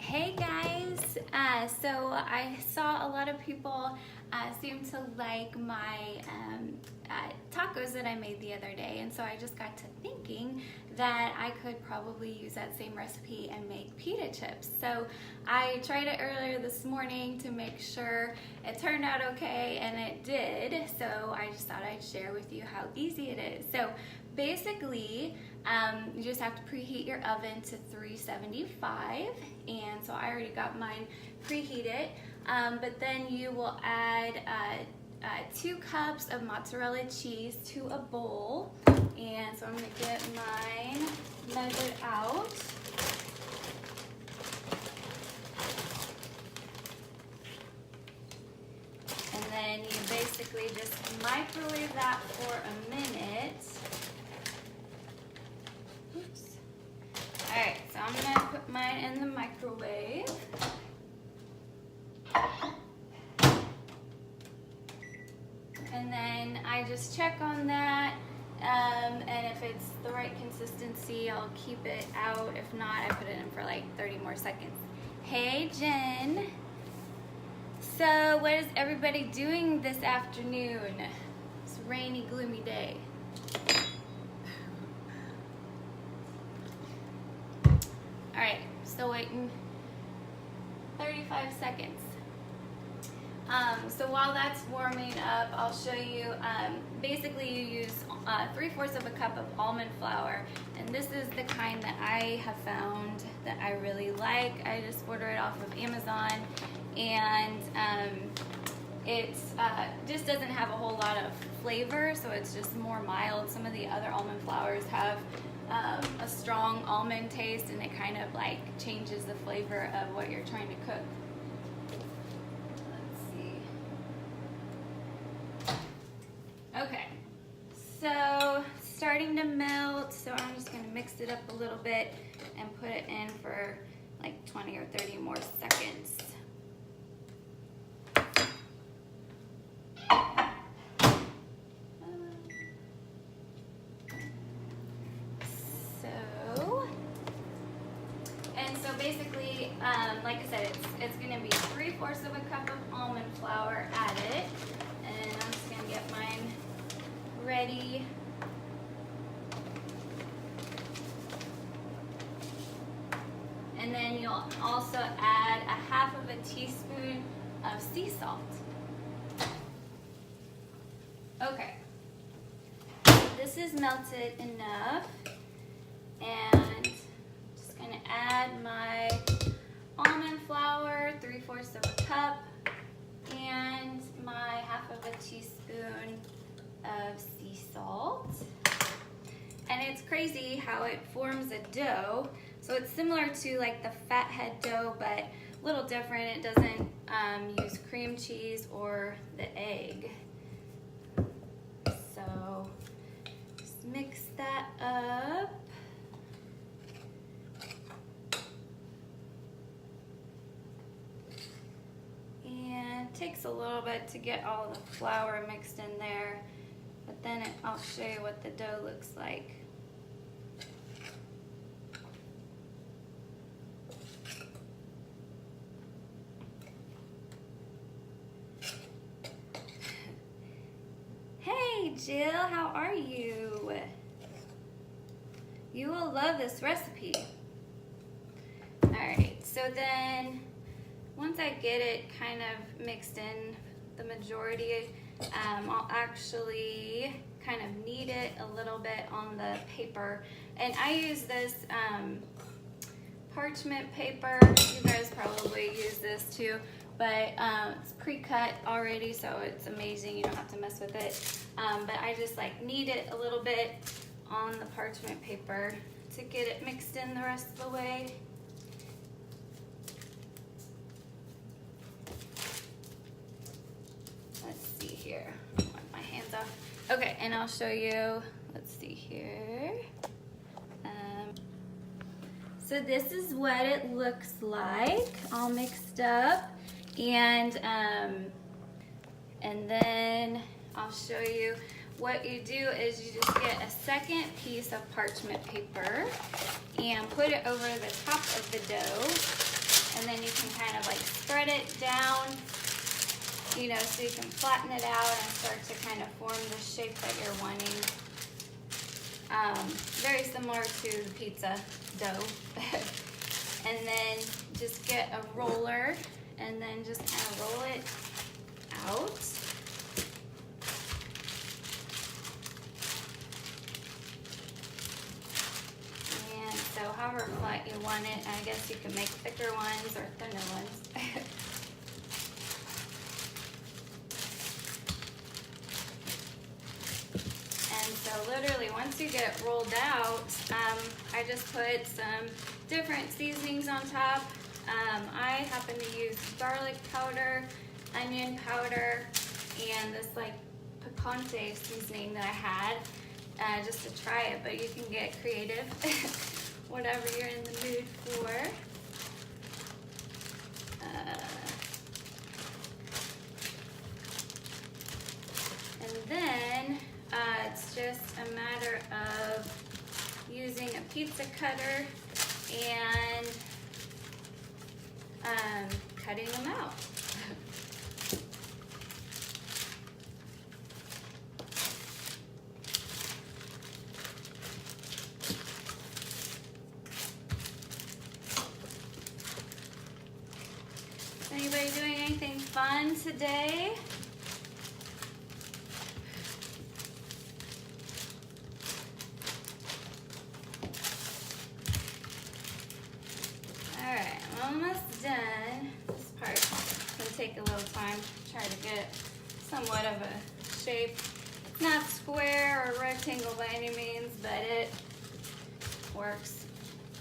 Hey guys, so I saw a lot of people seem to like my tacos that I made the other day, and so I just got to thinking that I could probably use that same recipe and make pita chips. So I tried it earlier this morning to make sure it turned out okay, and it did. So I just thought I'd share with you how easy it is. So basically, you just have to preheat your oven to 375, and so I already got mine preheated. But then you will add 2 cups of mozzarella cheese to a bowl, and so I'm going to get mine measured out. And then you basically just microwave that for a minute. Oops. Alright, so I'm going to put mine in the microwave. And then I just check on that, and if it's the right consistency, I'll keep it out. If not, I put it in for like 30 more seconds. Hey Jen! So what is everybody doing this afternoon? It's a rainy, gloomy day. Alright, still waiting 35 seconds. So while that's warming up, I'll show you, basically you use 3/4 of a cup of almond flour, and this is the kind that I have found that I really like. I just order it off of Amazon, and it just doesn't have a whole lot of flavor, so it's just more mild. Some of the other almond flours have a strong almond taste, and it kind of like changes the flavor of what you're trying to cook. Okay, so starting to melt, so I'm just going to mix it up a little bit and put it in for like 20 or 30 more seconds. So basically, like I said, it's going to be 3/4 of a cup of almond flour added, and I'm just going to get mine ready. And then you'll also add a 1/2 teaspoon of sea salt. Okay, this is melted enough, and I'm going to add my almond flour, 3/4 of a cup, and my 1/2 teaspoon of sea salt. And it's crazy how it forms a dough. So it's similar to like the fathead dough, but a little different. It doesn't use cream cheese or the egg. So just mix that up. And it takes a little bit to get all the flour mixed in there, but then I'll show you what the dough looks like. Hey Jill, how are you? You will love this recipe. Alright, so then once I get it kind of mixed in the majority, I'll actually kind of knead it a little bit on the paper. And I use this parchment paper. You guys probably use this too, but it's pre-cut already, so it's amazing. You don't have to mess with it. But I just like knead it a little bit on the parchment paper to get it mixed in the rest of the way. Here, wipe my hands off. Okay, and I'll show you, let's see here. So this is what it looks like, all mixed up. And then I'll show you what you do is you just get a second piece of parchment paper and put it over the top of the dough. And then you can kind of like spread it down, you know, so you can flatten it out and start to kind of form the shape that you're wanting. Very similar to the pizza dough. And then just get a roller and then just kind of roll it out. And so however flat you want it, I guess you can make thicker ones or thinner ones. And so literally once you get it rolled out, I just put some different seasonings on top. I happen to use garlic powder, onion powder, and this like picante seasoning that I had just to try it, but you can get creative, whatever you're in the mood for. And then it's just a matter of using a pizza cutter and cutting them out. Anybody doing anything fun today? Alright, I'm almost done. This part's gonna take a little time to try to get somewhat of a shape. It's not square or rectangle by any means, but it works.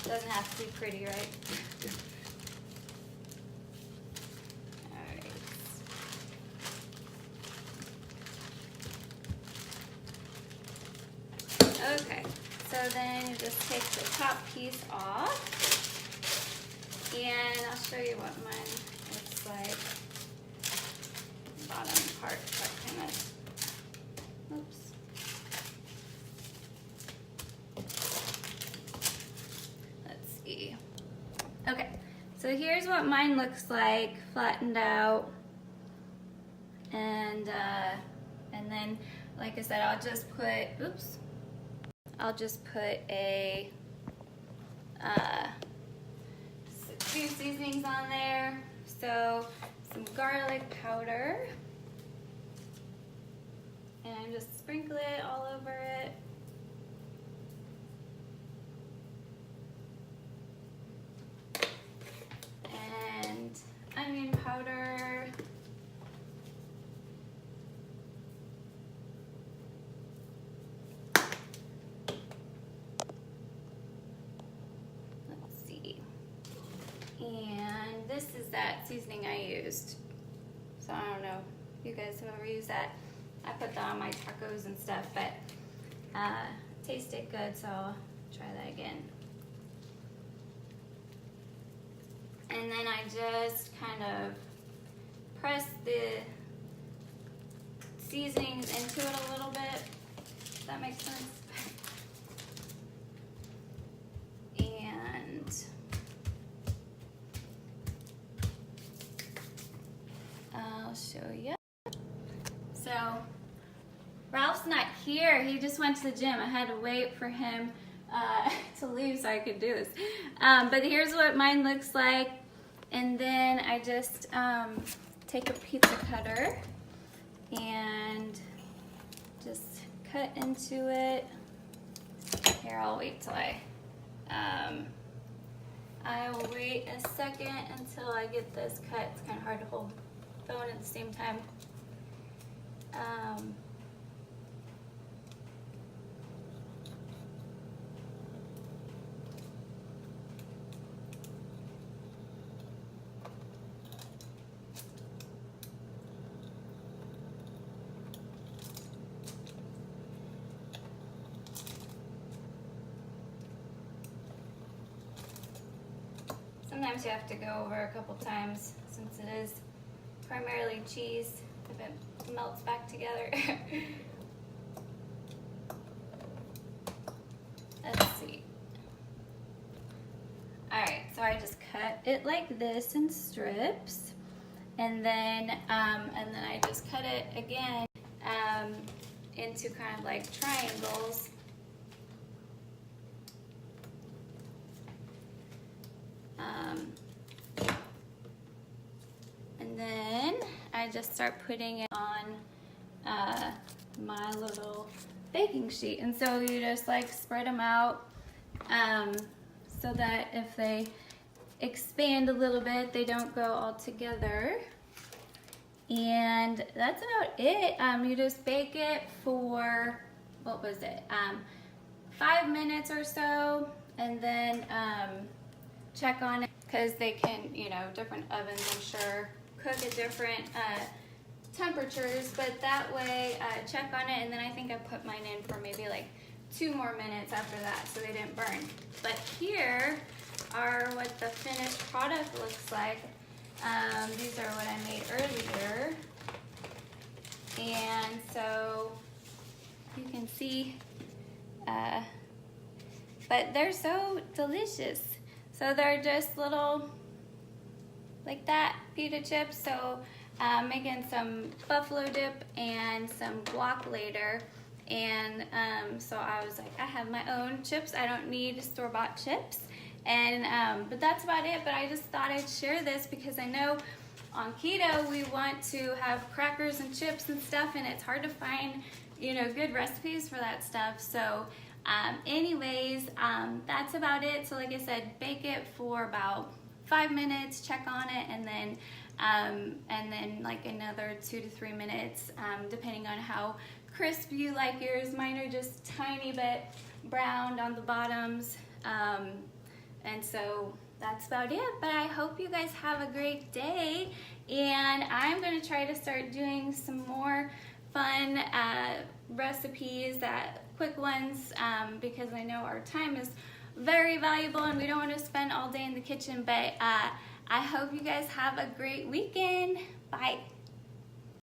Doesn't have to be pretty, right? Okay, so then you just take the top piece off, and I'll show you what mine looks like. Bottom part, that kind of, oops. Let's see. Okay, so here's what mine looks like, flattened out, and then, like I said, I'll just put, oops. I'll just put a few seasonings on there. So some garlic powder, and just sprinkle it all over it. And onion powder. And this is that seasoning I used. So I don't know if you guys have ever used that. I put that on my tacos and stuff, but it tasted good, so I'll try that again. And then I just kind of press the seasonings into it a little bit. Does that make sense? And I'll show you. So Ralph's not here. He just went to the gym. I had to wait for him to leave so I could do this. But here's what mine looks like. And then I just take a pizza cutter and just cut into it. Here, I'll wait till I will wait a second until I get this cut. It's kind of hard to hold the phone at the same time. Sometimes you have to go over a couple times since it is primarily cheese, if it melts back together. Let's see. Alright, so I just cut it like this in strips, and then I just cut it again into kind of like triangles. And then I just start putting it on my little baking sheet. And so you just like spread them out so that if they expand a little bit, they don't go all together. And that's about it. You just bake it for, what was it, 5 minutes or so, and then check on it, because they can, you know, different ovens, I'm sure, cook at different temperatures, but that way check on it. And then I think I put mine in for maybe like 2 more minutes after that, so they didn't burn. But here are what the finished product looks like. These are what I made earlier, and so you can see, but they're so delicious. So they're just little, like that, pita chips. So making some buffalo dip and some guac later. And so I was like, I have my own chips. I don't need store-bought chips. And but that's about it. But I just thought I'd share this because I know on keto we want to have crackers and chips and stuff, and it's hard to find, you know, good recipes for that stuff. So anyways, that's about it. So like I said, bake it for about 5 minutes, check on it, and then like another 2 to 3 minutes, depending on how crisp you like yours. Mine are just tiny bit browned on the bottoms. And so that's about it. But I hope you guys have a great day, and I'm gonna try to start doing some more fun recipes, quick ones, because I know our time is very valuable and we don't want to spend all day in the kitchen. But I hope you guys have a great weekend. Bye.